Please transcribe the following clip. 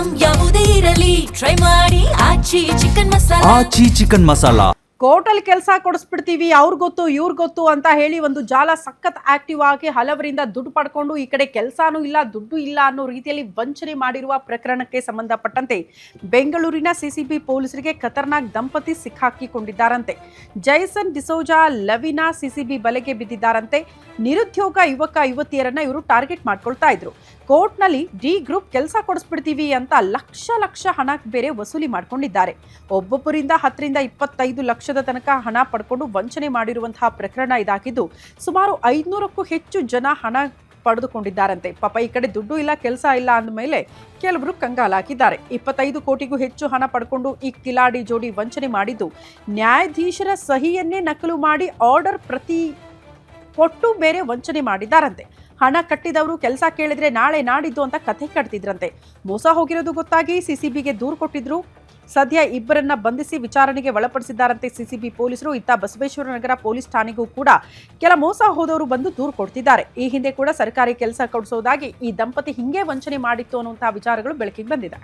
Item ಯಾವುದೇ ಇರಲಿ try ಮಾಡಿ ಆಚಿ ಚಿಕನ್ ಮಸಾಲಾ. ಕೋರ್ಟಲ್ಲಿ ಕೆಲಸ ಕೊಡಿಸ್ಬಿಡ್ತೀವಿ, ಅವ್ರು ಗೊತ್ತು ಇವ್ರು ಗೊತ್ತು ಅಂತ ಹೇಳಿ ಒಂದು ಜಾಲ ಸಖತ್ ಆಕ್ಟಿವ್ ಆಗಿ ಹಲವರಿಂದ ದುಡ್ಡು ಪಡ್ಕೊಂಡು ಈ ಕಡೆ ಕೆಲಸನೂ ಇಲ್ಲ ದುಡ್ಡು ಇಲ್ಲ ಅನ್ನೋ ರೀತಿಯಲ್ಲಿ ವಂಚನೆ ಮಾಡಿರುವ ಪ್ರಕರಣಕ್ಕೆ ಸಂಬಂಧಪಟ್ಟಂತೆ ಬೆಂಗಳೂರಿನ ಸಿಸಿಬಿ ಪೊಲೀಸರಿಗೆ ಖತರ್ನಾಕ್ ದಂಪತಿ ಸಿಕ್ಕಾಕಿಕೊಂಡಿದ್ದಾರಂತೆ. ಜೈಸನ್ ಡಿಸೋಜಾ ಲವಿನಾ ಸಿಸಿಬಿ ಬಲೆಗೆ ಬಿದ್ದಿದ್ದಾರಂತೆ. ನಿರುದ್ಯೋಗ ಯುವಕ ಯುವತಿಯರನ್ನ ಇವರು ಟಾರ್ಗೆಟ್ ಮಾಡ್ಕೊಳ್ತಾ ಇದ್ರು. ಕೋರ್ಟ್ನಲ್ಲಿ ಡಿ ಗ್ರೂಪ್ ಕೆಲಸ ಕೊಡಿಸ್ಬಿಡ್ತೀವಿ ಅಂತ ಲಕ್ಷ ಹಣ ಬೇರೆ ವಸೂಲಿ ಮಾಡ್ಕೊಂಡಿದ್ದಾರೆ. ಒಬ್ಬೊಬ್ಬರಿಂದ 10ರಿಂದ 25 ಲಕ್ಷದ ತನಕ ಹಣ ಪಡ್ಕೊಂಡು ವಂಚನೆ ಮಾಡಿರುವಂತಹ ಪ್ರಕರಣ ಇದಾಗಿದ್ದು ಸುಮಾರು 500ಕ್ಕೂ ಹೆಚ್ಚು ಜನ ಹಣ ಪಡೆದುಕೊಂಡಿದ್ದಾರಂತೆ. ಪಾಪ ಈ ಕಡೆ ದುಡ್ಡು ಇಲ್ಲ ಕೆಲಸ ಇಲ್ಲ ಅಂದಮೇಲೆ ಕೆಲವರು ಕಂಗಾಲಾಗಿದ್ದಾರೆ. 25 ಕೋಟಿಗೂ ಹೆಚ್ಚು ಹಣ ಪಡ್ಕೊಂಡು ಈ ಕಿಲಾಡಿ ಜೋಡಿ ವಂಚನೆ ಮಾಡಿದ್ದು ನ್ಯಾಯಾಧೀಶರ ಸಹಿಯನ್ನೇ ನಕಲು ಮಾಡಿ ಆರ್ಡರ್ ಪ್ರತಿ ಕೊಟ್ಟು ಬೇರೆ ವಂಚನೆ ಮಾಡಿದ್ದಾರಂತೆ. ಹಣ ಕಟ್ಟಿದವರು ಕೆಲಸ ಕೇಳಿದ್ರೆ ನಾಳೆ ನಾಡಿದ್ದು ಅಂತ ಕಥೆ ಕಟ್ತಿದ್ರಂತೆ. ಮೋಸ ಹೋಗಿರೋದು ಗೊತ್ತಾಗಿ ಸಿಸಿಬಿಗೆ ದೂರು ಕೊಟ್ಟಿದ್ರು. ಸದ್ಯ ಇಬ್ಬರನ್ನ ಬಂಧಿಸಿ ವಿಚಾರಣೆಗೆ ಒಳಪಡಿಸಿದ್ದಾರಂತೆ ಸಿಸಿಬಿ ಪೊಲೀಸರು. ಇತ್ತ ಬಸವೇಶ್ವರ ನಗರ ಪೊಲೀಸ್ ಠಾಣೆಗೂ ಕೂಡ ಕೆಲ ಮೋಸ ಹೋದವರು ಬಂದು ದೂರು ಕೊಡ್ತಿದ್ದಾರೆ. ಈ ಹಿಂದೆ ಕೂಡ ಸರ್ಕಾರಿ ಕೆಲಸ ಕೊಡಿಸೋದಾಗಿ ಈ ದಂಪತಿ ಹಿಂಗೆ ವಂಚನೆ ಮಾಡಿತ್ತು ಅನ್ನುವಂತಹ ವಿಚಾರಗಳು ಬೆಳಕಿಗೆ ಬಂದಿದೆ.